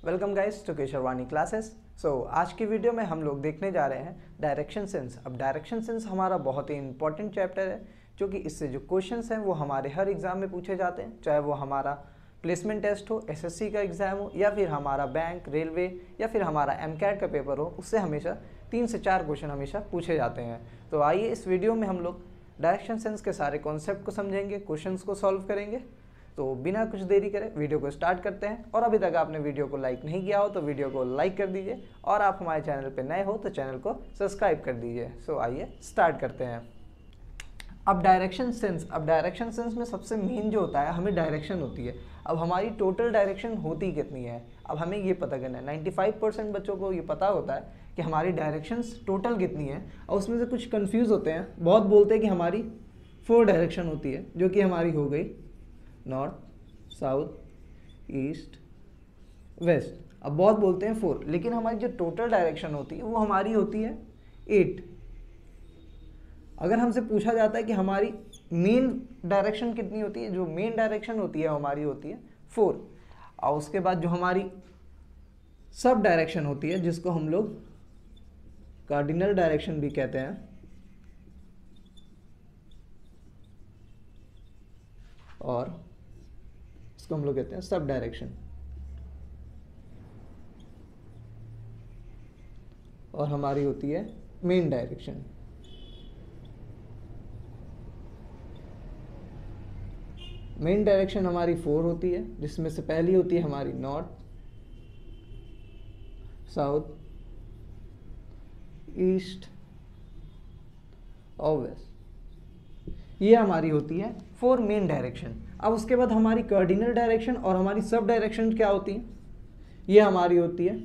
Welcome guys to Kesharwani classes. आज की video में हम लोग देखने जा रहे हैं डायरेक्शन सेंस। अब डायरेक्शन सेंस हमारा बहुत ही इंपॉर्टेंट चैप्टर है, जो कि इससे जो क्वेश्चंस हैं वो हमारे हर एग्जाम में पूछे जाते हैं, चाहे वो हमारा प्लेसमेंट टेस्ट हो, एसएससी का एग्ज़ाम हो, या फिर हमारा बैंक, रेलवे, या फिर हमारा एमकैट का पेपर हो। उससे हमेशा 3 से 4 क्वेश्चन हमेशा पूछे जाते हैं। तो आइए इस वीडियो में हम लोग डायरेक्शन सेंस के सारे कॉन्सेप्ट को समझेंगे, क्वेश्चंस को सॉल्व करेंगे। तो बिना कुछ देरी करे वीडियो को स्टार्ट करते हैं। और अभी तक आपने वीडियो को लाइक नहीं किया हो तो वीडियो को लाइक कर दीजिए, और आप हमारे चैनल पर नए हो तो चैनल को सब्सक्राइब कर दीजिए। आइए स्टार्ट करते हैं। अब डायरेक्शन सेंस में सबसे मेन जो होता है, हमें डायरेक्शन होती है। अब हमारी टोटल डायरेक्शन होती कितनी है, अब हमें ये पता करना है। 95% बच्चों को ये पता होता है कि हमारी डायरेक्शंस टोटल कितनी है, और उसमें से कुछ कंफ्यूज होते हैं। बहुत बोलते हैं कि हमारी 4 डायरेक्शन होती है, जो कि हमारी हो गई नॉर्थ, साउथ, ईस्ट, वेस्ट। अब बहुत बोलते हैं 4, लेकिन हमारी जो टोटल डायरेक्शन होती है वो हमारी होती है 8। अगर हमसे पूछा जाता है कि हमारी मेन डायरेक्शन कितनी होती है, जो मेन डायरेक्शन होती है हमारी होती है 4। और उसके बाद जो हमारी सब डायरेक्शन होती है, जिसको हम लोग कार्डिनल डायरेक्शन भी कहते हैं, और इसको हम लोग कहते हैं सब डायरेक्शन। और हमारी होती है मेन डायरेक्शन। मेन डायरेक्शन हमारी 4 होती है, जिसमें से पहली होती है हमारी नॉर्थ, साउथ, ईस्ट और वेस्ट। ये हमारी होती है 4 मेन डायरेक्शन। अब उसके बाद हमारी कार्डिनल डायरेक्शन और हमारी सब डायरेक्शन क्या होती है, ये हमारी होती है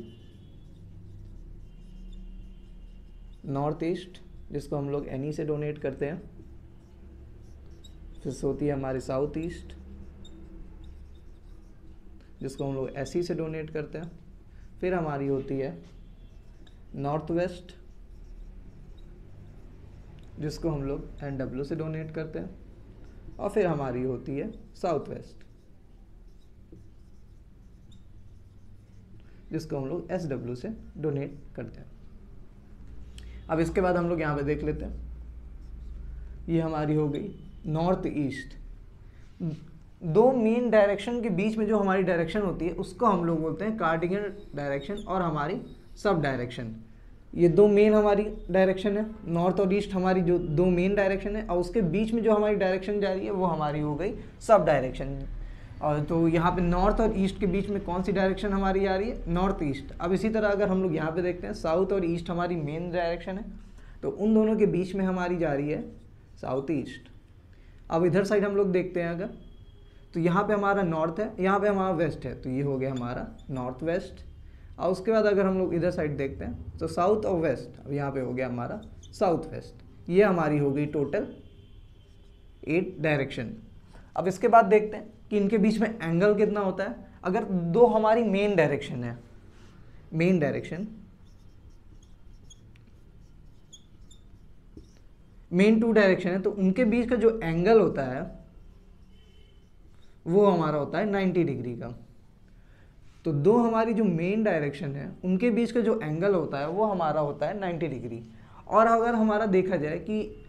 नॉर्थ ईस्ट, जिसको हम लोग एनी से डोनेट करते हैं। फिर होती है हमारी साउथ ईस्ट, जिसको हम लोग एसई से डोनेट करते हैं। फिर हमारी होती है नॉर्थ वेस्ट, जिसको हम लोग एनडब्ल्यू से डोनेट करते हैं। और फिर हमारी होती है साउथ वेस्ट, जिसको हम लोग एसडब्ल्यू से डोनेट करते हैं। अब इसके बाद हम लोग यहाँ पे देख लेते हैं, ये हमारी हो गई नॉर्थ ईस्ट। 2 मेन डायरेक्शन के बीच में जो हमारी डायरेक्शन होती है उसको हम लोग बोलते हैं कार्डिनल डायरेक्शन और हमारी सब डायरेक्शन। ये 2 मेन हमारी डायरेक्शन है, नॉर्थ और ईस्ट हमारी जो 2 मेन डायरेक्शन है, और उसके बीच में जो हमारी डायरेक्शन जा रही है वो हमारी हो गई सब डायरेक्शन। और तो यहाँ पे नॉर्थ और ईस्ट के बीच में कौन सी डायरेक्शन हमारी आ रही है, नॉर्थ ईस्ट। अब इसी तरह अगर हम लोग यहाँ पे देखते हैं, साउथ और ईस्ट हमारी मेन डायरेक्शन है, तो उन दोनों के बीच में हमारी जा रही है साउथ ईस्ट। अब इधर साइड हम लोग देखते हैं अगर, तो यहाँ पे हमारा नॉर्थ है, यहाँ पे हमारा वेस्ट है, तो ये हो गया हमारा नॉर्थ वेस्ट। और उसके बाद अगर हम लोग इधर साइड देखते हैं तो साउथ और वेस्ट, अब यहाँ पे हो गया हमारा साउथ वेस्ट। ये हमारी हो गई टोटल 8 डायरेक्शन। अब इसके बाद देखते हैं कि इनके बीच में एंगल कितना होता है। अगर 2 हमारी मेन डायरेक्शन है, मेन डायरेक्शन, मेन 2 डायरेक्शन है, तो उनके बीच का जो एंगल होता है वो हमारा होता है 90 डिग्री का। तो 2 हमारी जो मेन डायरेक्शन है उनके बीच का जो एंगल होता है वो हमारा होता है 90 डिग्री। और अगर हमारा देखा जाए कि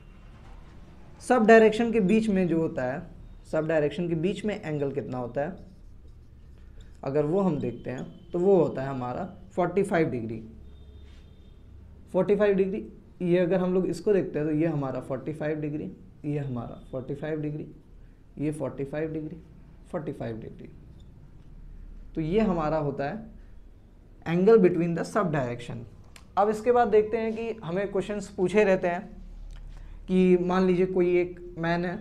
सब डायरेक्शन के बीच में जो होता है, सब डायरेक्शन के बीच में एंगल कितना होता है, अगर वो हम देखते हैं तो वो होता है हमारा 45 डिग्री। 45 डिग्री, ये अगर हम लोग इसको देखते हैं तो ये हमारा 45 डिग्री, ये हमारा 45 डिग्री, ये 45 डिग्री, 45 डिग्री। तो ये हमारा होता है angle between the sub direction. अब इसके बाद देखते हैं कि हमें क्वेश्चंस पूछे रहते हैं कि मान लीजिए कोई एक मैन है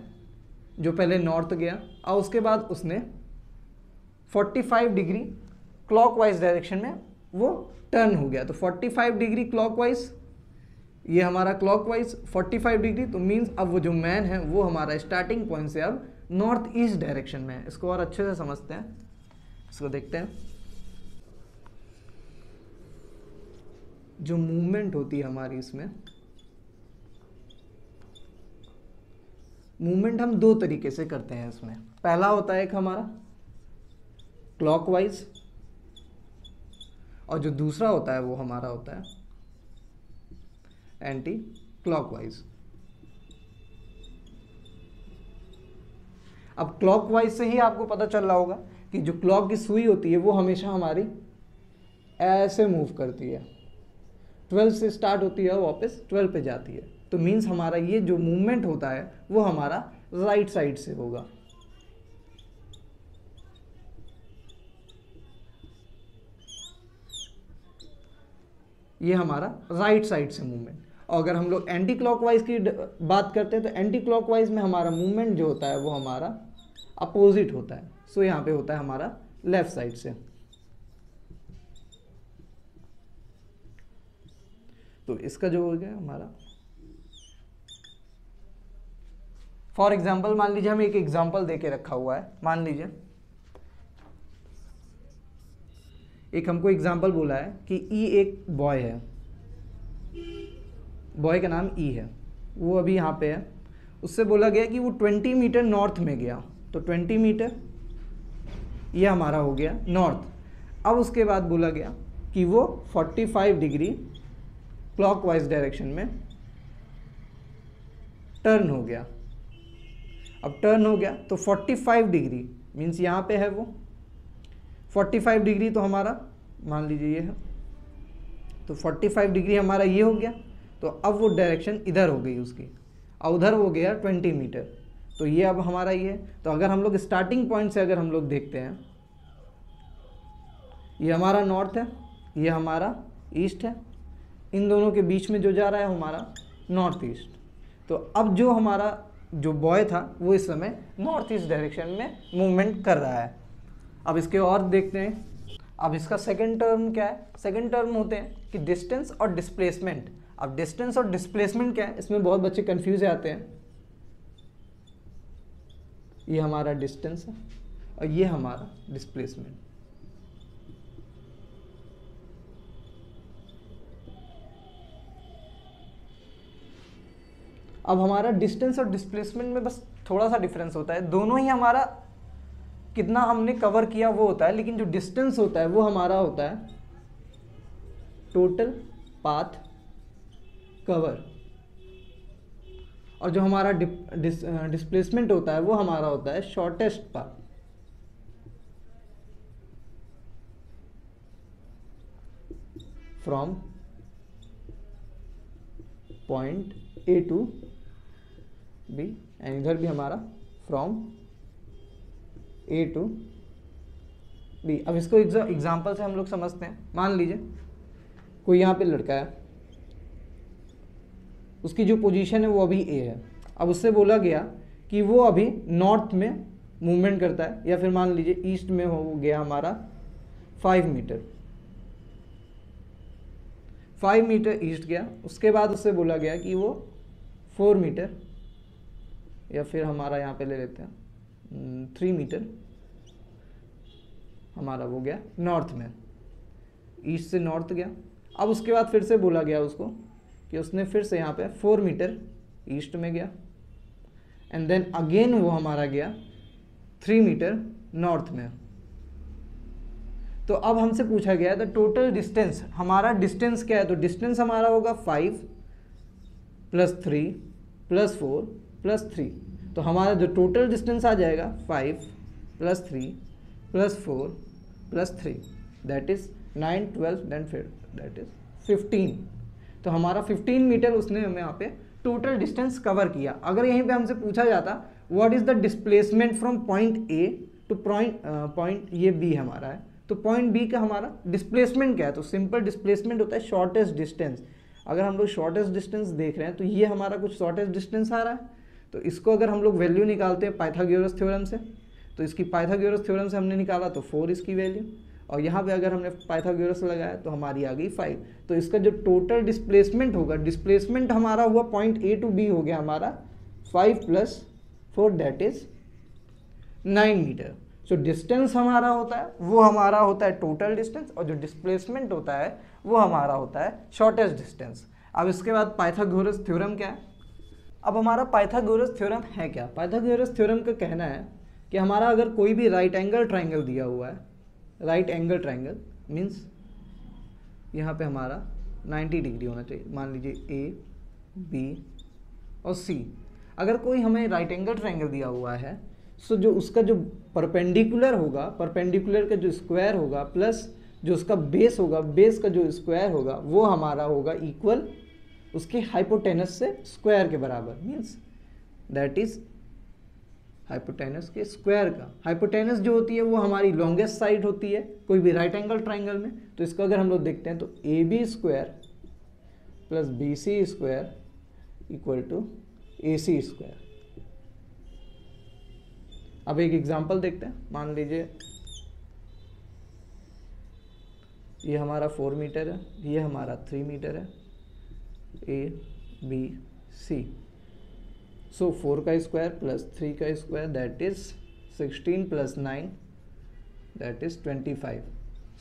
जो पहले नॉर्थ गया और उसके बाद उसने 45 डिग्री क्लॉकवाइज डायरेक्शन में वो टर्न हो गया। तो 45 डिग्री क्लॉकवाइज, ये हमारा क्लॉकवाइज 45 डिग्री, तो मीन्स अब वो जो मैन है वो हमारा स्टार्टिंग पॉइंट से अब नॉर्थ ईस्ट डायरेक्शन में है। इसको और अच्छे से समझते हैं, इसको देखते हैं। जो मूवमेंट होती है हमारी, इसमें मूवमेंट हम 2 तरीके से करते हैं। इसमें पहला होता है एक हमारा क्लॉकवाइज, और जो दूसरा होता है वो हमारा होता है एंटी क्लॉकवाइज। अब क्लॉकवाइज से ही आपको पता चल रहा होगा कि जो क्लॉक की सुई होती है वो हमेशा हमारी ऐसे मूव करती है, 12 से स्टार्ट होती है वापस 12 पे जाती है। तो मीन्स हमारा ये जो मूवमेंट होता है वो हमारा राइट साइड से होगा। ये हमारा राइट साइड से मूवमेंट। और अगर हम लोग एंटी क्लॉकवाइज की बात करते हैं तो एंटी क्लॉकवाइज में हमारा मूवमेंट जो होता है वो हमारा अपोजिट होता है। सो यहाँ पे होता है हमारा लेफ्ट साइड से। तो इसका जो हो गया हमारा, फॉर एग्जाम्पल मान लीजिए हम एक एग्जाम्पल दे के रखा हुआ है। मान लीजिए एक हमको एग्जाम्पल बोला है कि ई एक बॉय है, बॉय का नाम ई है, वो अभी यहाँ पे है। उससे बोला गया कि वो 20 मीटर नॉर्थ में गया। तो 20 मीटर ये हमारा हो गया नॉर्थ। अब उसके बाद बोला गया कि वो 45 डिग्री क्लॉकवाइज डायरेक्शन में टर्न हो गया। अब टर्न हो गया तो 45 डिग्री मीन्स यहाँ पे है वो 45 डिग्री, तो हमारा मान लीजिए ये है, तो 45 डिग्री हमारा ये हो गया। तो अब वो डायरेक्शन इधर हो गई उसकी, और उधर हो गया 20 मीटर। तो ये अब हमारा ये है। तो अगर हम लोग स्टार्टिंग पॉइंट से अगर हम लोग देखते हैं, ये हमारा नॉर्थ है, ये हमारा ईस्ट है, इन दोनों के बीच में जो जा रहा है हमारा नॉर्थ ईस्ट। तो अब जो हमारा जो बॉय था वो इस समय नॉर्थ ईस्ट डायरेक्शन में मूवमेंट कर रहा है। अब इसके और देखते हैं। अब इसका सेकंड टर्म क्या है? सेकंड टर्म होते हैं कि डिस्टेंस और डिस्प्लेसमेंट। अब डिस्टेंस और डिस्प्लेसमेंट क्या है, इसमें बहुत बच्चे कंफ्यूज आते हैं। ये हमारा डिस्टेंस है और ये हमारा डिस्प्लेसमेंट। अब हमारा डिस्टेंस और डिस्प्लेसमेंट में बस थोड़ा सा डिफरेंस होता है। दोनों ही हमारा कितना हमने कवर किया वो होता है, लेकिन जो डिस्टेंस होता है वो हमारा होता है टोटल पाथ कवर, और जो हमारा डिस्प्लेसमेंट होता है वो हमारा होता है shortest path. From point A to B, and इधर भी हमारा फ्रॉम ए टू बी। अब इसको एग्जाम्पल से हम लोग समझते हैं। मान लीजिए कोई यहाँ पे लड़का है, उसकी जो पोजीशन है वो अभी ए है। अब उससे बोला गया कि वो अभी नॉर्थ में मूवमेंट करता है, या फिर मान लीजिए ईस्ट में हो गया हमारा 5 मीटर, 5 मीटर ईस्ट गया। उसके बाद उससे बोला गया कि वो 4 मीटर, या फिर हमारा यहाँ पे ले लेते हैं 3 मीटर हमारा वो गया नॉर्थ में, ईस्ट से नॉर्थ गया। अब उसके बाद फिर से बोला गया उसको कि उसने फिर से यहाँ पे 4 मीटर ईस्ट में गया, एंड देन अगेन वो हमारा गया 3 मीटर नॉर्थ में। तो अब हमसे पूछा गया है द टोटल डिस्टेंस, हमारा डिस्टेंस क्या है? तो डिस्टेंस हमारा होगा 5 + 3 + 4 + 3। तो हमारा जो टोटल डिस्टेंस आ जाएगा 5 + 3 + 4 + 3, दैट इज 9, 12, देन फिर दैट इज 15। तो हमारा 15 मीटर उसने हमें यहाँ पे टोटल डिस्टेंस कवर किया। अगर यहीं पे हमसे पूछा जाता what is the displacement from point A two point ये बी हमारा है, तो पॉइंट बी का हमारा डिस्प्लेसमेंट क्या है? तो सिंपल डिस्प्लेसमेंट होता है शॉर्टेस्ट डिस्टेंस। अगर हम लोग शॉर्टेस्ट डिस्टेंस देख रहे हैं तो ये हमारा कुछ शॉर्टेस्ट डिस्टेंस आ रहा है। तो इसको अगर हम लोग वैल्यू निकालते हैं पाइथागोरस थ्योरम से, तो इसकी पाइथागोरस थ्योरम से हमने निकाला तो 4 इसकी वैल्यू, और यहाँ पे अगर हमने पाइथागोरस लगाया तो हमारी आ गई 5। तो इसका जो टोटल डिस्प्लेसमेंट होगा, डिस्प्लेसमेंट हमारा हुआ पॉइंट ए टू बी हो गया हमारा 5 + 4 that is 9 metre. So distance हमारा होता है वो हमारा होता है टोटल डिस्टेंस, और जो डिस्प्लेसमेंट होता है वो हमारा होता है शॉर्टेस्ट डिस्टेंस। अब इसके बाद पाइथागोरस थ्योरम क्या है? अब हमारा पाइथागोरस थ्योरम है क्या? पाइथागोरस थ्योरम का कहना है कि हमारा अगर कोई भी राइट एंगल ट्राइंगल दिया हुआ है, राइट एंगल ट्राइंगल मीन्स यहाँ पे हमारा 90 डिग्री होना चाहिए। मान लीजिए ए, बी और सी। अगर कोई हमें राइट एंगल ट्रायंगल दिया हुआ है, सो जो उसका जो परपेंडिकुलर होगा, परपेंडिकुलर का जो स्क्वायर होगा प्लस जो उसका बेस होगा, बेस का जो स्क्वायर होगा वो हमारा होगा इक्वल उसके हाइपोटेनस से स्क्वायर के बराबर। मीन्स दैट इज हाइपोटेनस के स्क्वायर का। हाइपोटेनस जो होती है वो हमारी लॉन्गेस्ट साइड होती है कोई भी राइट एंगल ट्रायंगल में। तो इसको अगर हम लोग देखते हैं तो A B square plus B C square equal to A C square. अब एक एग्जांपल देखते हैं। मान लीजिए ये हमारा 4 मीटर है, ये हमारा 3 मीटर है, ए बी सी। सो 4 का स्क्वायर प्लस 3 का square that is 16 plus 9 that is 25।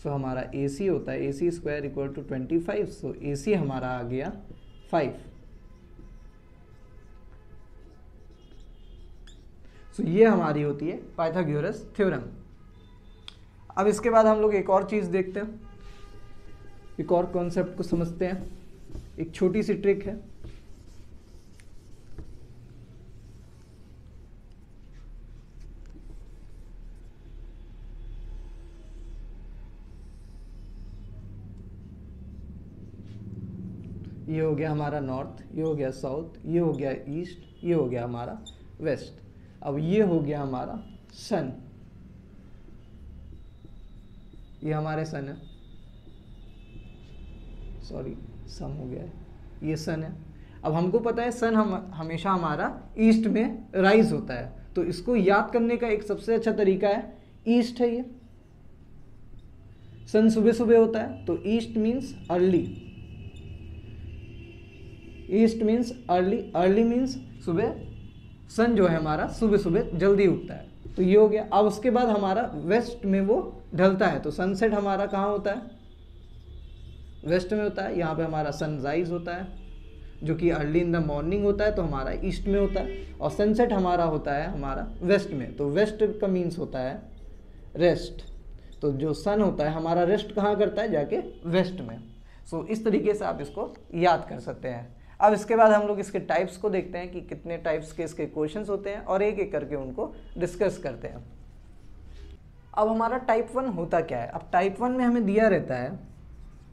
सो हमारा ए सी होता है ए सी स्क्वायर इक्वल टू 25। सो ए सी हमारा आ गया 5। सो ये हमारी होती है पाइथागोरस थ्योरम। अब इसके बाद हम लोग एक और चीज़ देखते हैं, एक और कॉन्सेप्ट को समझते हैं। एक छोटी सी ट्रिक है। ये हो गया हमारा नॉर्थ, ये हो गया साउथ, ये हो गया ईस्ट, ये हो गया हमारा वेस्ट। अब ये हो गया हमारा सन, ये हमारे सन है, सॉरी सन हो गया है, ये सन है। अब हमको पता है सन हमेशा हमारा ईस्ट में राइज होता है, तो इसको याद करने का एक सबसे अच्छा तरीका है ईस्ट है। ये सन सुबह सुबह होता है तो east means early, east means early, early means सुबह। सन जो है हमारा सुबह सुबह जल्दी उगता है, तो ये हो गया। अब उसके बाद हमारा वेस्ट में वो ढलता है, तो सनसेट हमारा कहाँ होता है, वेस्ट में होता है। यहाँ पे हमारा सनराइज होता है जो कि अर्ली इन द मॉर्निंग होता है, तो हमारा ईस्ट में होता है। और सनसेट हमारा होता है हमारा वेस्ट में, तो वेस्ट का मीन्स होता है रेस्ट। तो जो सन होता है हमारा रेस्ट कहाँ करता है, जाके वेस्ट में। सो इस तरीके से आप इसको याद कर सकते हैं। अब इसके बाद हम लोग इसके टाइप्स को देखते हैं कि कितने टाइप्स के इसके क्वेश्चंस होते हैं और एक एक करके उनको डिस्कस करते हैं। अब हमारा टाइप 1 होता क्या है। अब टाइप 1 में हमें दिया रहता है,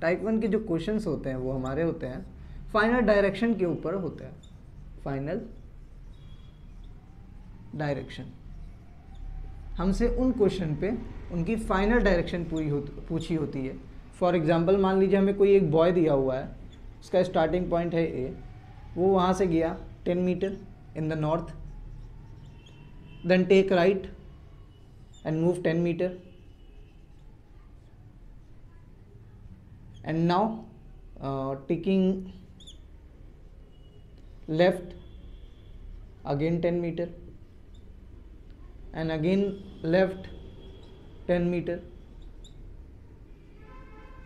टाइप 1 के जो क्वेश्चंस होते हैं वो हमारे होते हैं फाइनल डायरेक्शन के ऊपर होते हैं। फाइनल डायरेक्शन, हमसे उन क्वेश्चन पे उनकी फाइनल डायरेक्शन पूछी होती है। फॉर एग्जांपल मान लीजिए हमें कोई एक बॉय दिया हुआ है, उसका स्टार्टिंग पॉइंट है ए, वो वहाँ से गया 10 metre in the north, then take right and move 10 metre, and now taking left again 10 meter and again left 10 meter.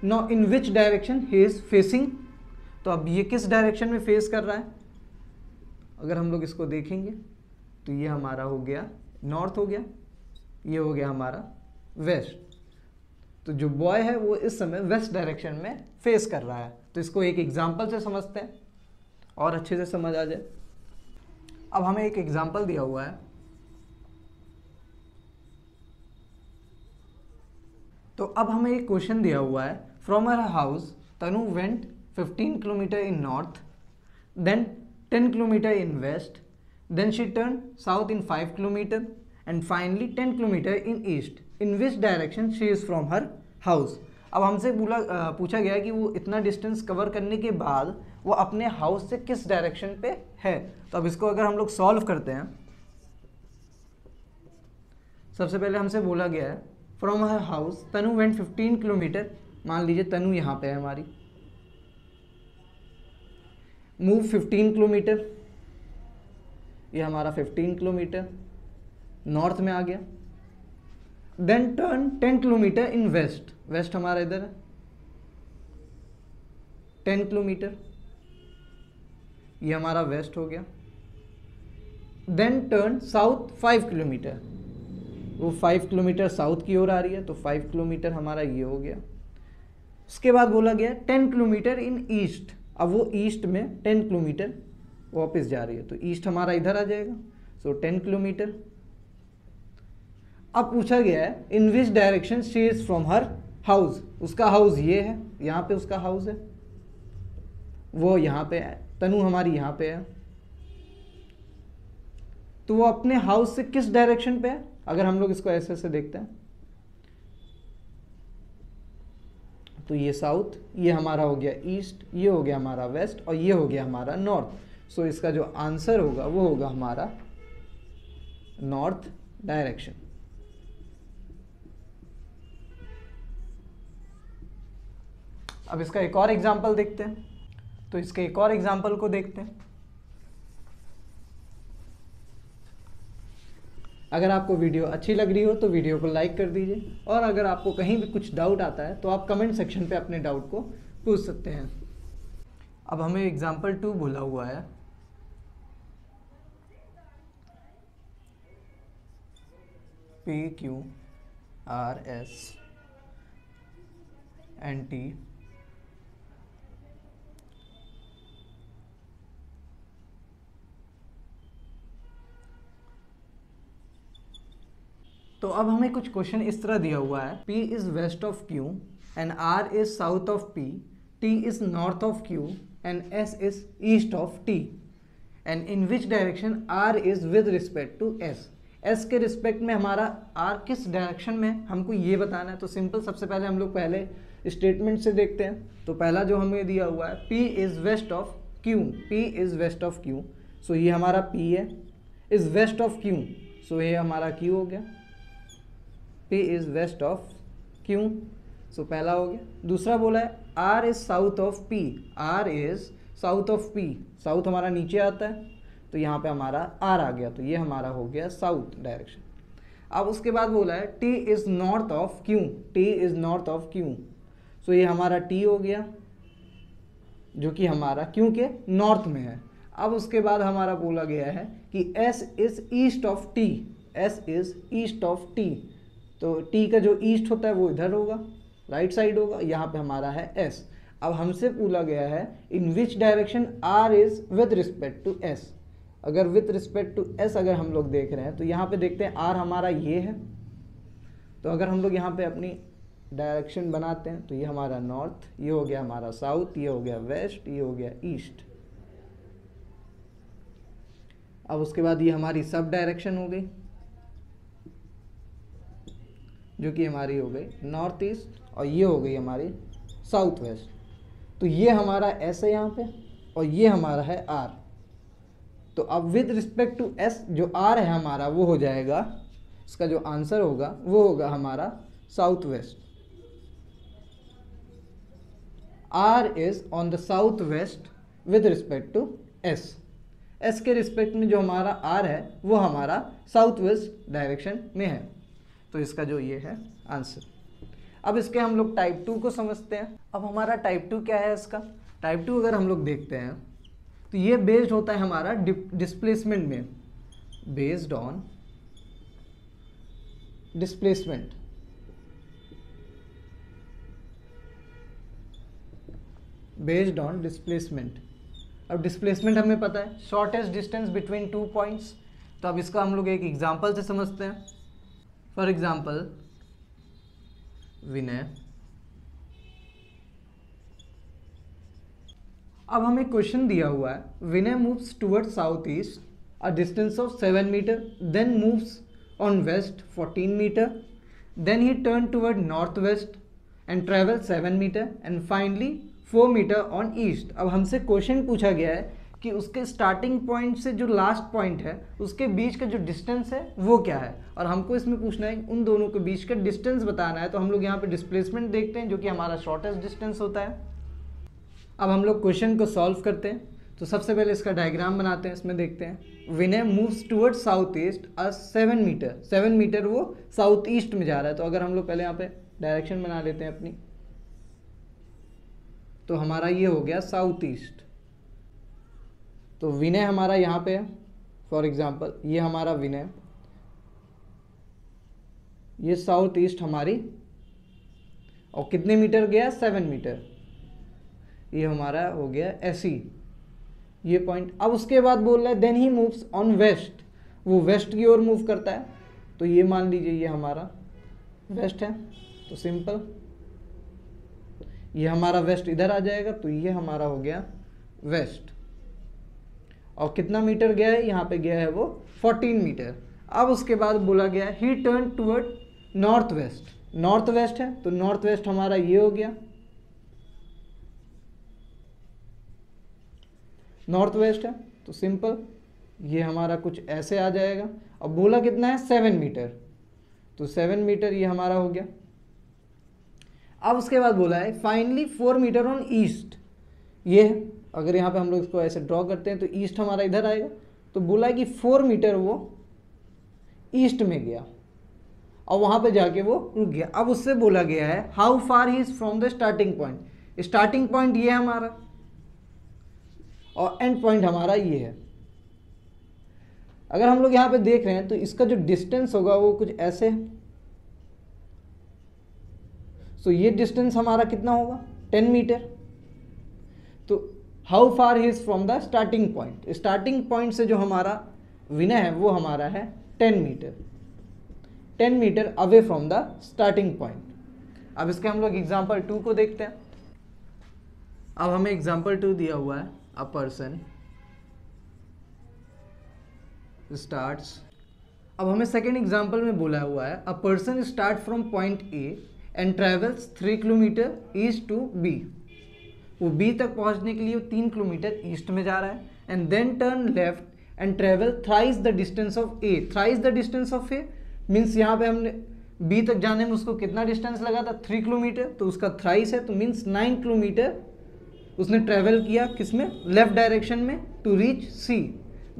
Now in which direction he is facing, तो अब ये किस डायरेक्शन में फेस कर रहा है। अगर हम लोग इसको देखेंगे तो ये हमारा हो गया नॉर्थ हो गया, ये हो गया हमारा वेस्ट। तो जो बॉय है वो इस समय वेस्ट डायरेक्शन में फेस कर रहा है। तो इसको एक एग्जांपल से समझते हैं और अच्छे से समझ आ जाए। अब हमें एक एग्जांपल दिया हुआ है, तो अब हमें एक क्वेश्चन दिया हुआ है, from her house Tanu went 15 kilometre in north, then 10 kilometre in west, then she turn south in 5 kilometre and finally 10 kilometre in east. In which direction she is from her house. अब हमसे पूछा गया कि वो इतना डिस्टेंस कवर करने के बाद वो अपने हाउस से किस डायरेक्शन पे है। तो अब इसको अगर हम लोग सॉल्व करते हैं, सबसे पहले हमसे बोला गया है from her house Tanu went 15 kilometre. मान लीजिए तनु यहाँ पे है हमारी, मूव 15 किलोमीटर, ये हमारा 15 किलोमीटर नॉर्थ में आ गया, then turn 10 kilometre in west, west हमारा इधर है 10 किलोमीटर, ये हमारा वेस्ट हो गया, देन टर्न साउथ 5 किलोमीटर, वो 5 किलोमीटर साउथ की ओर आ रही है, तो 5 किलोमीटर हमारा ये हो गया, उसके बाद बोला गया 10 किलोमीटर इन ईस्ट। अब वो ईस्ट में 10 किलोमीटर वापस जा रही है, तो ईस्ट हमारा इधर आ जाएगा, सो 10 किलोमीटर। अब पूछा गया है in which direction she is from her house. उसका हाउस ये है, यहाँ पे उसका हाउस है, वो यहाँ पे है, तनु हमारी यहाँ पे है, तो वो अपने हाउस से किस डायरेक्शन पे है। अगर हम लोग इसको ऐसे ऐसे देखते हैं तो ये साउथ, ये हमारा हो गया ईस्ट, ये हो गया हमारा वेस्ट और ये हो गया हमारा नॉर्थ। सो इसका जो आंसर होगा वो होगा हमारा नॉर्थ डायरेक्शन। अब इसका एक और एग्जांपल देखते हैं, तो इसके एक और एग्जांपल को देखते हैं। अगर आपको वीडियो अच्छी लग रही हो तो वीडियो को लाइक कर दीजिए, और अगर आपको कहीं भी कुछ डाउट आता है तो आप कमेंट सेक्शन पे अपने डाउट को पूछ सकते हैं। अब हमें एग्जांपल 2 बोला हुआ है, PQ RS NT तो अब हमें कुछ क्वेश्चन इस तरह दिया हुआ है, P is west of Q and R is south of P, T is north of Q and S is east of T, and in which direction R is with respect to S। S के respect में हमारा R किस direction में हमको ये बताना है। तो सिंपल, सबसे पहले हम लोग पहले स्टेटमेंट से देखते हैं। तो पहला जो हमें दिया हुआ है P is west of Q, P is west of Q, so ये हमारा P है, is west of Q, so ये हमारा Q हो गया, P is west of Q, so पहला हो गया। दूसरा बोला है R is south of P, R is south of P, south हमारा नीचे आता है तो यहाँ पे हमारा R आ गया, तो ये हमारा हो गया साउथ डायरेक्शन। अब उसके बाद बोला है T is north of Q, T is north of Q, so ये हमारा T हो गया जो कि हमारा Q के नॉर्थ में है। अब उसके बाद हमारा बोला गया है कि S is east of T, S is east of T, तो T का जो ईस्ट होता है वो इधर होगा, राइट साइड होगा, यहाँ पे हमारा है S। अब हमसे पूछा गया है in which direction R is with respect to S। अगर विद रिस्पेक्ट टू S अगर हम लोग देख रहे हैं तो यहाँ पे देखते हैं R हमारा ये है, तो अगर हम लोग यहाँ पे अपनी डायरेक्शन बनाते हैं तो ये हमारा नॉर्थ, ये हो गया हमारा साउथ, ये हो गया वेस्ट, ये हो गया ईस्ट। अब उसके बाद ये हमारी सब डायरेक्शन हो गई जो कि हमारी हो गई नॉर्थ ईस्ट, और ये हो गई हमारी साउथ वेस्ट। तो ये हमारा S है यहाँ पे और ये हमारा है R। तो अब विद रिस्पेक्ट टू S जो R है हमारा वो हो जाएगा, इसका जो आंसर होगा वो होगा हमारा south west. R is on the south west with respect to S। S के रिस्पेक्ट में जो हमारा R है वो हमारा साउथ वेस्ट डायरेक्शन में है, तो इसका जो ये है आंसर। अब इसके हम लोग टाइप 2 को समझते हैं। अब हमारा टाइप 2 क्या है इसका। टाइप 2 अगर हम लोग देखते हैं तो ये बेस्ड होता है हमारा डिस्प्लेसमेंट में, based on displacement. Based on displacement. अब डिस्प्लेसमेंट हमें पता है शॉर्टेस्ट डिस्टेंस बिटवीन 2 पॉइंट्स, तो अब इसका हम लोग एक एग्जांपल से समझते हैं। For example Vinay. अब हमें क्वेश्चन दिया हुआ है Vinay moves towards south east a distance of 7 metre, then moves on west 14 metre, then he turn toward north west and travel 7 metre and finally 4 metre on east. अब हमसे क्वेश्चन पूछा गया है कि उसके स्टार्टिंग पॉइंट से जो लास्ट पॉइंट है उसके बीच का जो डिस्टेंस है वो क्या है, और हमको इसमें पूछना है उन दोनों के बीच का डिस्टेंस बताना है। तो हम लोग यहाँ पे डिस्प्लेसमेंट देखते हैं जो कि हमारा शॉर्टेस्ट डिस्टेंस होता है। अब हम लोग क्वेश्चन को सॉल्व करते हैं। तो सबसे पहले इसका डायग्राम बनाते हैं। इसमें देखते हैं Vinay moves towards south east 7 metre, 7 metre वो साउथ ईस्ट में जा रहा है। तो अगर हम लोग पहले यहाँ पे डायरेक्शन बना लेते हैं अपनी, तो हमारा ये हो गया साउथ ईस्ट। तो विनय हमारा यहाँ पे है, फॉर एग्जाम्पल ये हमारा विनय, ये साउथ ईस्ट हमारी, और कितने मीटर गया, 7 मीटर। ये हमारा हो गया ऐसी ये पॉइंट। अब उसके बाद बोल रहा है then he moves on west, वो वेस्ट की ओर मूव करता है। तो ये मान लीजिए ये हमारा वेस्ट है, तो सिंपल ये हमारा वेस्ट इधर आ जाएगा, तो ये हमारा हो गया वेस्ट। और कितना मीटर गया है, यहाँ पे गया है वो 14 मीटर। अब उसके बाद बोला गया ही turn toward north waste, north west है तो नॉर्थ वेस्ट हमारा ये हो गया, नॉर्थ वेस्ट है तो सिंपल ये हमारा कुछ ऐसे आ जाएगा। अब बोला कितना है, 7 मीटर, तो 7 मीटर ये हमारा हो गया। अब उसके बाद बोला है फाइनली 4 मीटर ऑन ईस्ट, ये है, अगर यहाँ पे हम लोग इसको ऐसे ड्रॉ करते हैं तो ईस्ट हमारा इधर आएगा, तो बोला है कि 4 मीटर वो ईस्ट में गया और वहाँ पे जाके वो रुक गया। अब उससे बोला गया है how far he is from the starting point, starting point ये है हमारा और एंड पॉइंट हमारा ये है। अगर हम लोग यहाँ पे देख रहे हैं तो इसका जो डिस्टेंस होगा वो कुछ ऐसे है, तो ये डिस्टेंस हमारा कितना होगा, 10 मीटर। तो how far he is from the starting point, starting point से जो हमारा विनय है वो हमारा है 10 metre, 10 metre away from the starting point. अब इसके हम लोग एग्जाम्पल 2 को देखते हैं। अब हमें एग्जाम्पल 2 दिया हुआ है, अ पर्सन स्टार्ट्स। अब हमें सेकेंड एग्जाम्पल में बोला हुआ है a person start from point A and travels 3 kilometre east to B, वो बी तक पहुंचने के लिए वो 3 किलोमीटर ईस्ट में जा रहा है, and then turn left and travel thrice the distance of A, thrice the distance of A means यहाँ पे हमने बी तक जाने में उसको कितना डिस्टेंस लगा था, 3 किलोमीटर, तो उसका थ्राइस है तो मीन्स 9 किलोमीटर उसने ट्रेवल किया किसमें, लेफ्ट डायरेक्शन में, टू रीच सी।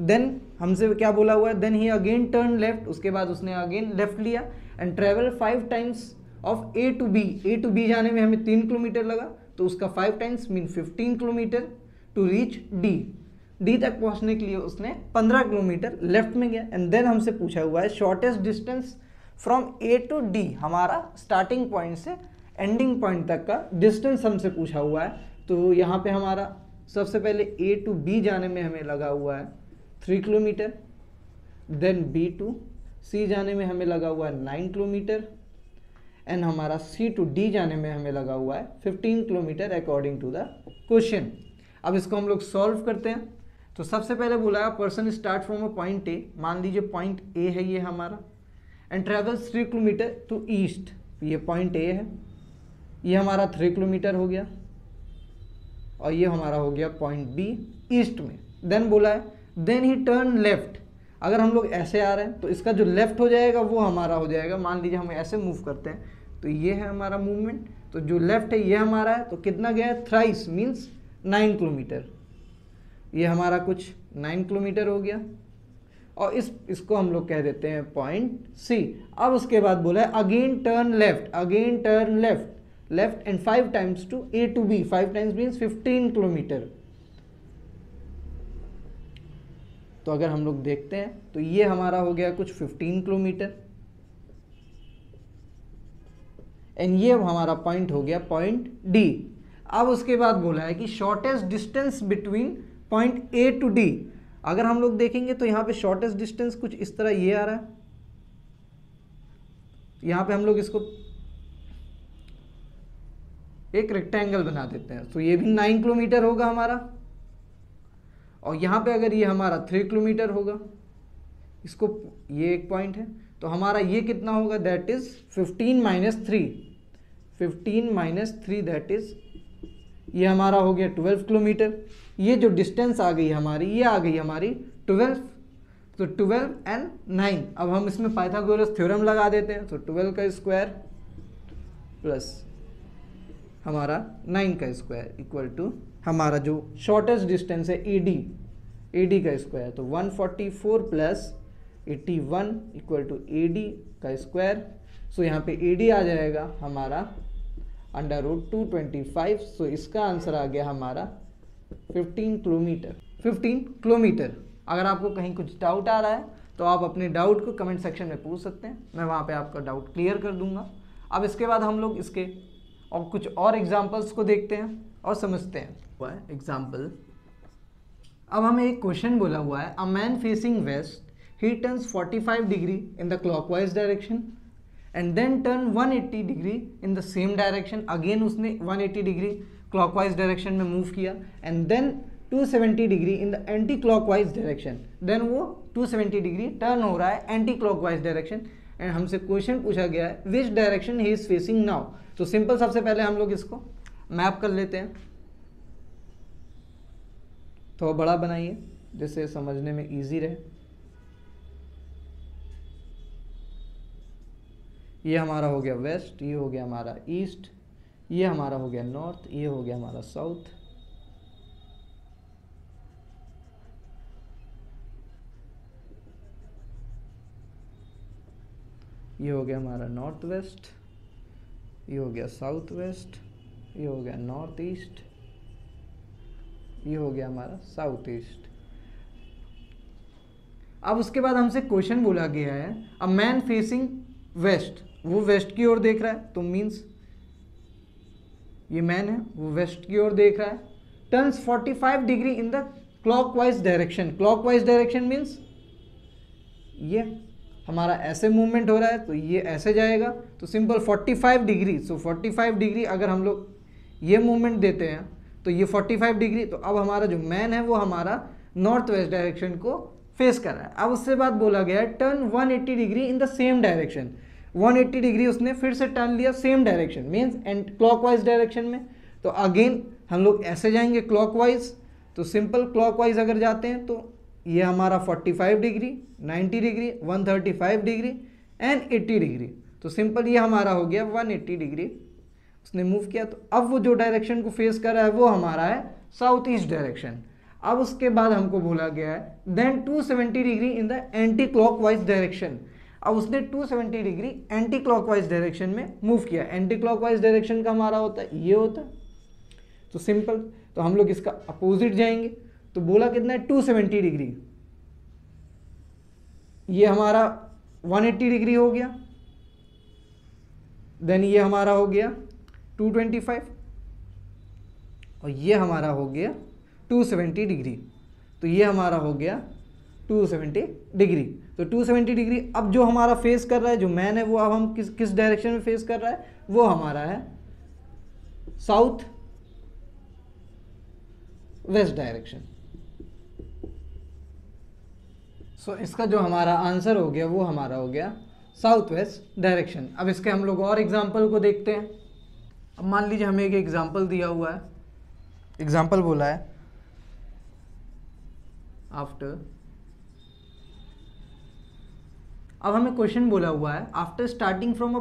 देन हमसे क्या बोला हुआ है, then he again turn left, उसके बाद उसने अगेन लेफ्ट लिया and travel 5 times of A to B, A to B जाने में हमें 3 किलोमीटर लगा तो उसका 5 times mean 15 kilometre to reach D, D तक पहुंचने के लिए उसने 15 किलोमीटर लेफ्ट में गया। एंड देन हमसे पूछा हुआ है shortest distance from A to D, हमारा स्टार्टिंग पॉइंट से एंडिंग पॉइंट तक का डिस्टेंस हमसे पूछा हुआ है। तो यहाँ पे हमारा सबसे पहले ए टू बी जाने में हमें लगा हुआ है 3 किलोमीटर, देन बी टू सी जाने में हमें लगा हुआ है 9 किलोमीटर, एंड हमारा सी टू डी जाने में हमें लगा हुआ है 15 kilometre according to the question. अब इसको हम लोग सॉल्व करते हैं। तो सबसे पहले बोला है person start from a point A, मान लीजिए पॉइंट ए है ये हमारा, and travels 3 kilometre to east, ये पॉइंट ए है, ये हमारा 3 किलोमीटर हो गया और ये हमारा हो गया पॉइंट बी ईस्ट में। देन बोला है देन ही टर्न लेफ्ट, अगर हम लोग ऐसे आ रहे हैं तो इसका जो लेफ्ट हो जाएगा वो हमारा हो जाएगा, मान लीजिए हम ऐसे मूव करते हैं तो ये है हमारा मूवमेंट, तो जो लेफ्ट है ये हमारा है, तो कितना गया है, थ्राइस मीन्स 9 किलोमीटर, ये हमारा कुछ 9 किलोमीटर हो गया और इसको हम लोग कह देते हैं पॉइंट सी। अब उसके बाद बोला है again turn left, again turn left, left and 5 times to A to B, 5 times means 15 kilometre. तो अगर हम लोग देखते हैं तो ये हमारा हो गया कुछ 15 किलोमीटर, एंड ये हमारा पॉइंट हो गया पॉइंट डी। अब उसके बाद बोला है कि shortest distance between point A to D, अगर हम लोग देखेंगे तो यहाँ पे शॉर्टेस्ट डिस्टेंस कुछ इस तरह ये आ रहा है, यहाँ पे हम लोग इसको एक रेक्टेंगल बना देते हैं, तो ये भी 9 किलोमीटर होगा हमारा, और यहाँ पे अगर ये हमारा 3 किलोमीटर होगा, इसको ये एक पॉइंट है, तो हमारा ये कितना होगा, that is 15 minus 3, 15 minus 3 that is ये हमारा हो गया 12 किलोमीटर। ये जो डिस्टेंस आ गई हमारी, ये आ गई हमारी 12, तो 12 एंड 9। अब हम इसमें पाइथागोरस थ्योरम लगा देते हैं, तो 12 का स्क्वायर प्लस हमारा 9 का स्क्वायर इक्वल टू हमारा जो शॉर्टेस्ट डिस्टेंस है एडी, एडी का स्क्वायर, तो 144 प्लस 81 इक्वल टू एडी का स्क्वायर। सो यहाँ पे एडी आ जाएगा हमारा √225। सो इसका आंसर आ गया हमारा 15 किलोमीटर, 15 किलोमीटर। अगर आपको कहीं कुछ डाउट आ रहा है तो आप अपने डाउट को कमेंट सेक्शन में पूछ सकते हैं, मैं वहाँ पे आपका डाउट क्लियर कर दूंगा। अब इसके बाद हम लोग इसके और कुछ और एग्जांपल्स को देखते हैं और समझते हैं। एग्जांपल, अब हमें एक क्वेश्चन बोला हुआ है, a man facing west he turns 45 degree in the clockwise direction and then turn 180 degree in the same direction. Again उसने 180 डिग्री क्लॉकवाइज डायरेक्शन में मूव किया and then 270 degree in the anticlockwise direction. Then वो 270 degree turn हो रहा है anticlockwise direction and हमसे question पूछा गया है which direction he is facing now. तो सिंपल, सबसे पहले हम लोग इसको मैप कर लेते हैं। थोड़ा बड़ा बनाइए जिससे समझने में इजी रहे। ये हमारा हो गया वेस्ट, ये हो गया हमारा ईस्ट, ये हमारा हो गया नॉर्थ, ये हो गया हमारा साउथ। ये हो गया हमारा नॉर्थ वेस्ट, ये हो गया साउथ वेस्ट, ये हो गया नॉर्थ ईस्ट, ये हो गया हमारा साउथ ईस्ट। अब उसके बाद हमसे क्वेश्चन बोला गया है अ मैन फेसिंग वेस्ट, वो वेस्ट की ओर देख रहा है, तो मीन्स ये मैन है वो वेस्ट की ओर देख रहा है, turns 45 degree in the clockwise direction. Clockwise direction means ये हमारा ऐसे मूवमेंट हो रहा है तो ये ऐसे जाएगा, तो सिंपल 45 डिग्री। सो 45 डिग्री अगर हम लोग ये मूवमेंट देते हैं तो ये 45 डिग्री, तो अब हमारा जो मैन है वो हमारा नॉर्थ वेस्ट डायरेक्शन को फेस कर रहा है। अब उससे बाद बोला गया है turn 180 degree in the same direction. 180 degree उसने फिर से टर्न लिया same direction means and clockwise direction में। तो अगेन हम लोग ऐसे जाएंगे क्लॉकवाइज, तो सिंपल क्लॉकवाइज अगर जाते हैं तो ये हमारा 45 degree, 90 degree, 135 degree and 80 degree. तो सिंपल ये हमारा हो गया 180 डिग्री उसने मूव किया। तो अब वो जो डायरेक्शन को फेस कर रहा है वो हमारा है साउथ ईस्ट डायरेक्शन। अब उसके बाद हमको बोला गया है then 270 degree in the anticlockwise direction. अब उसने 270 डिग्री एंटी क्लॉकवाइज डायरेक्शन में मूव किया। एंटी क्लॉकवाइज डायरेक्शन का हमारा होता है ये होता है, तो सिंपल, तो हम लोग इसका अपोजिट जाएंगे। तो बोला कितना है 270 डिग्री, ये हमारा 180 डिग्री हो गया, देन ये हमारा हो गया 225 और ये हमारा हो गया 270 डिग्री। तो ये हमारा हो गया 270 डिग्री। तो 270 डिग्री अब जो हमारा फेस कर रहा है, जो मैन है वो अब हम किस डायरेक्शन में फेस कर रहा है, वो हमारा है साउथ वेस्ट डायरेक्शन। सो इसका जो हमारा आंसर हो गया वो हमारा हो गया साउथ वेस्ट डायरेक्शन। अब इसके हम लोग और एग्जाम्पल को देखते हैं। अब मान लीजिए हमें एक एग्जाम्पल दिया हुआ है, एग्जाम्पल बोला है आफ्टर, अब हमें क्वेश्चन बोला हुआ है after starting from a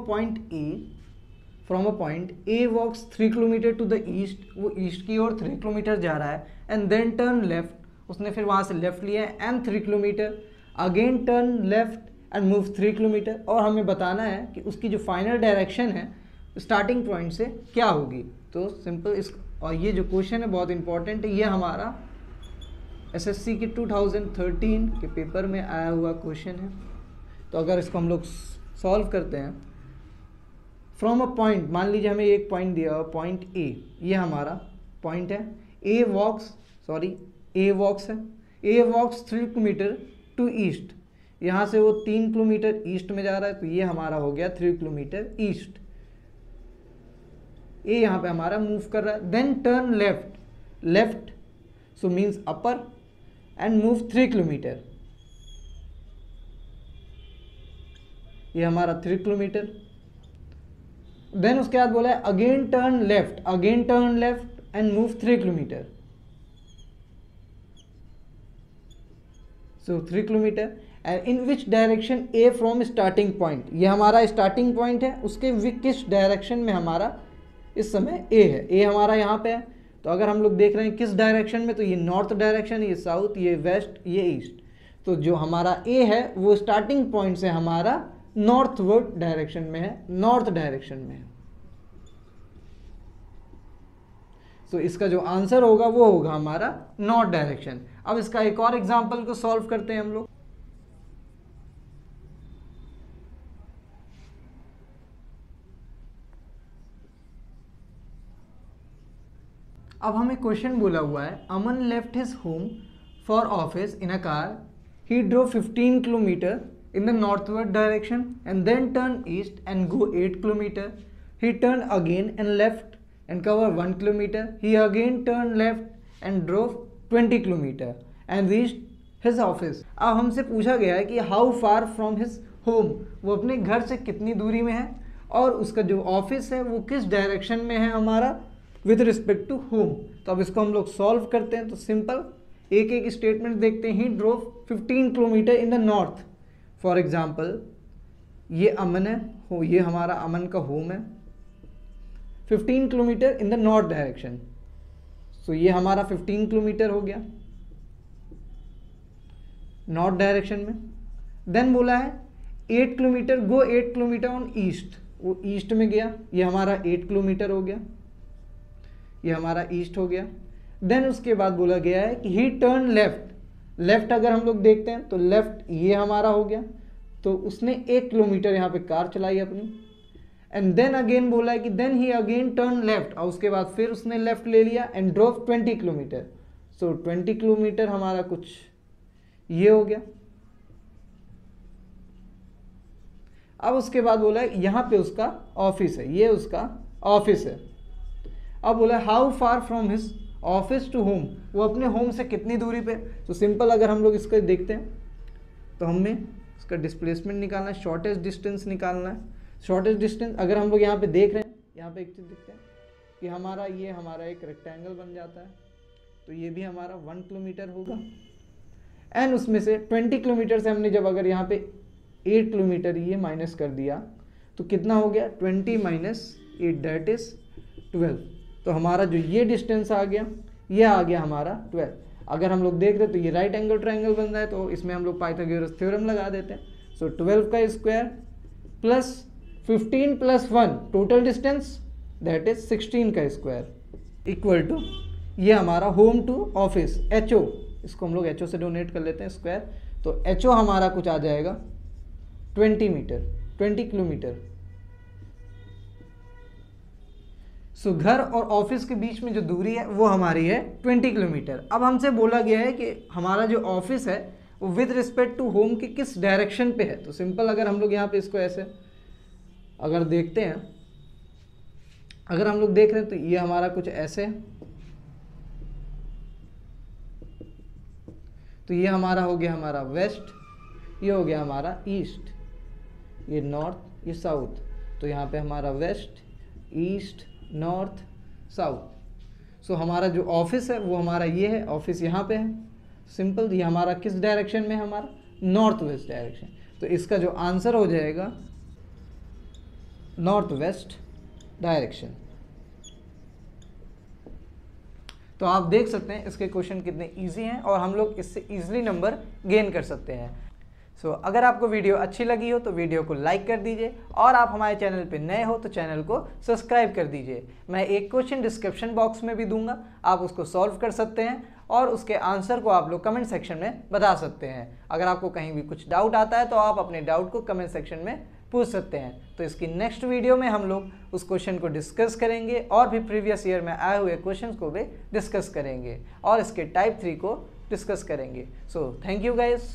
point A walks 3 kilometre to the east, वो ईस्ट की ओर 3 किलोमीटर जा रहा है एंड देन टर्न लेफ्ट, उसने फिर वहाँ से लेफ्ट लिया है and 3 kilometre, again turn left and move 3 kilometre. और हमें बताना है कि उसकी जो फाइनल डायरेक्शन है स्टार्टिंग पॉइंट से क्या होगी। तो सिंपल इस, और ये जो क्वेश्चन है बहुत इंपॉर्टेंट है, ये हमारा एसएससी के 2013 के पेपर में आया हुआ क्वेश्चन है। तो अगर इसको हम लोग सॉल्व करते हैं फ्रॉम अ पॉइंट, मान लीजिए हमें एक पॉइंट दिया हुआ पॉइंट ए, ये हमारा पॉइंट है, ए वॉक्स है, ए वॉक्स 3 किलोमीटर टू ईस्ट, यहाँ से वो 3 किलोमीटर ईस्ट में जा रहा है, तो ये हमारा हो गया 3 किलोमीटर ईस्ट। ए यहाँ पे हमारा मूव कर रहा है, then turn left so means upper and move 3 kilometre, ये हमारा 3 किलोमीटर। देन उसके बाद बोला है again turn left and move 3 kilometre, so 3 kilometre. And in which direction a from starting point, ये हमारा स्टार्टिंग पॉइंट है, उसके किस डायरेक्शन में हमारा इस समय ए है, ए हमारा यहाँ पे है। तो अगर हम लोग देख रहे हैं किस डायरेक्शन में, तो ये नॉर्थ डायरेक्शन, ये साउथ, ये वेस्ट, ये ईस्ट। तो जो हमारा ए है वो स्टार्टिंग पॉइंट से हमारा नॉर्थवर्ड डायरेक्शन में है, नॉर्थ डायरेक्शन में है। तो इसका जो आंसर होगा वो होगा हमारा नॉर्थ डायरेक्शन। अब इसका एक और एग्जांपल को सॉल्व करते हैं हम लोग। अब हमें क्वेश्चन बोला हुआ है, Aman left his home for office in a car, he drove 15 kilometre in the northward direction and then turn east and go 8 kilometer. He turned again and left and cover 1 kilometer. He again turned left and drove 20 kilometer and reached his office. अब हमसे पूछा गया है कि how far from his home, वो अपने घर से कितनी दूरी में है और उसका जो ऑफिस है वो किस डायरेक्शन में है हमारा विथ रिस्पेक्ट टू होम। तो अब इसको हम लोग सॉल्व करते हैं। तो सिंपल एक एक स्टेटमेंट देखते हैं। He drove 15 kilometre in the north. For example ये अमन है, हो ये हमारा अमन का होम है, 15 kilometre in the north direction. So ये हमारा 15 किलोमीटर हो गया नॉर्थ डायरेक्शन में। देन बोला है 8 kilometre, go 8 kilometre on east, वो ईस्ट में गया, ये हमारा 8 किलोमीटर हो गया, ये हमारा ईस्ट हो गया। देन उसके बाद बोला गया है कि ही टर्न लेफ्ट। लेफ्ट अगर हम लोग देखते हैं तो लेफ्ट ये हमारा हो गया, तो उसने 1 किलोमीटर यहाँ पे कार चलाई अपनी। एंड देन अगेन बोला है कि then he again turn left, और उसके बाद फिर उसने लेफ्ट ले लिया and drove 20 kilometre. So 20 kilometre हमारा कुछ ये हो गया। अब उसके बाद बोला है यहाँ पे उसका ऑफिस है, ये उसका ऑफिस है। अब बोला how far from his office to home, वो अपने होम से कितनी दूरी पे। तो सिंपल अगर हम लोग इसको देखते हैं तो हमें इसका डिस्प्लेसमेंट निकालना है, शॉर्टेस्ट डिस्टेंस निकालना है। शॉर्टेस्ट डिस्टेंस अगर हम लोग यहाँ पे देख रहे हैं, यहाँ पे एक चीज़ देखते हैं कि हमारा ये हमारा एक रेक्टेंगल बन जाता है, तो ये भी हमारा 1 किलोमीटर होगा। एंड उसमें से 20 किलोमीटर से हमने जब अगर यहाँ पे 8 किलोमीटर ये माइनस कर दिया तो कितना हो गया, 20 माइनस 8 दैट इज 12। तो हमारा जो ये डिस्टेंस आ गया, ये आ गया हमारा 12। अगर हम लोग देख रहे हैं तो ये राइट एंगल ट्रायंगल बन रहा है, तो इसमें हम लोग पाइथागोरस थ्योरम लगा देते हैं। सो 12 का square plus 15 plus 1 total distance that is 16 का स्क्वायर इक्वल टू ये हमारा होम टू ऑफिस HO, इसको हम लोग HO से डोनेट कर लेते हैं स्क्वायर। तो HO हमारा कुछ आ जाएगा 20 किलोमीटर। सो घर और ऑफिस के बीच में जो दूरी है वो हमारी है 20 किलोमीटर। अब हमसे बोला गया है कि हमारा जो ऑफिस है वो विद रिस्पेक्ट टू होम के किस डायरेक्शन पे है। तो सिंपल अगर हम लोग यहाँ पे इसको ऐसे अगर देखते हैं, अगर हम लोग देख रहे हैं तो ये हमारा कुछ ऐसे, तो ये हमारा हो गया हमारा वेस्ट, ये हो गया हमारा ईस्ट, ये नॉर्थ, ये साउथ। तो यहाँ पे हमारा वेस्ट, ईस्ट, नॉर्थ, साउथ। सो हमारा जो ऑफिस है वो हमारा ये है, ऑफिस यहाँ पे है। सिंपल, ये हमारा किस डायरेक्शन में है, हमारा नॉर्थ वेस्ट डायरेक्शन। तो इसका जो आंसर हो जाएगा नॉर्थ वेस्ट डायरेक्शन। तो आप देख सकते हैं इसके क्वेश्चन कितने इजी हैं और हम लोग इससे इजीली नंबर गेन कर सकते हैं। सो अगर आपको वीडियो अच्छी लगी हो तो वीडियो को लाइक कर दीजिए और आप हमारे चैनल पे नए हो तो चैनल को सब्सक्राइब कर दीजिए। मैं एक क्वेश्चन डिस्क्रिप्शन बॉक्स में भी दूंगा, आप उसको सॉल्व कर सकते हैं और उसके आंसर को आप लोग कमेंट सेक्शन में बता सकते हैं। अगर आपको कहीं भी कुछ डाउट आता है तो आप अपने डाउट को कमेंट सेक्शन में पूछ सकते हैं। तो इसकी नेक्स्ट वीडियो में हम लोग उस क्वेश्चन को डिस्कस करेंगे और भी प्रीवियस ईयर में आए हुए क्वेश्चन को भी डिस्कस करेंगे और इसके टाइप 3 को डिस्कस करेंगे। So thank you guys.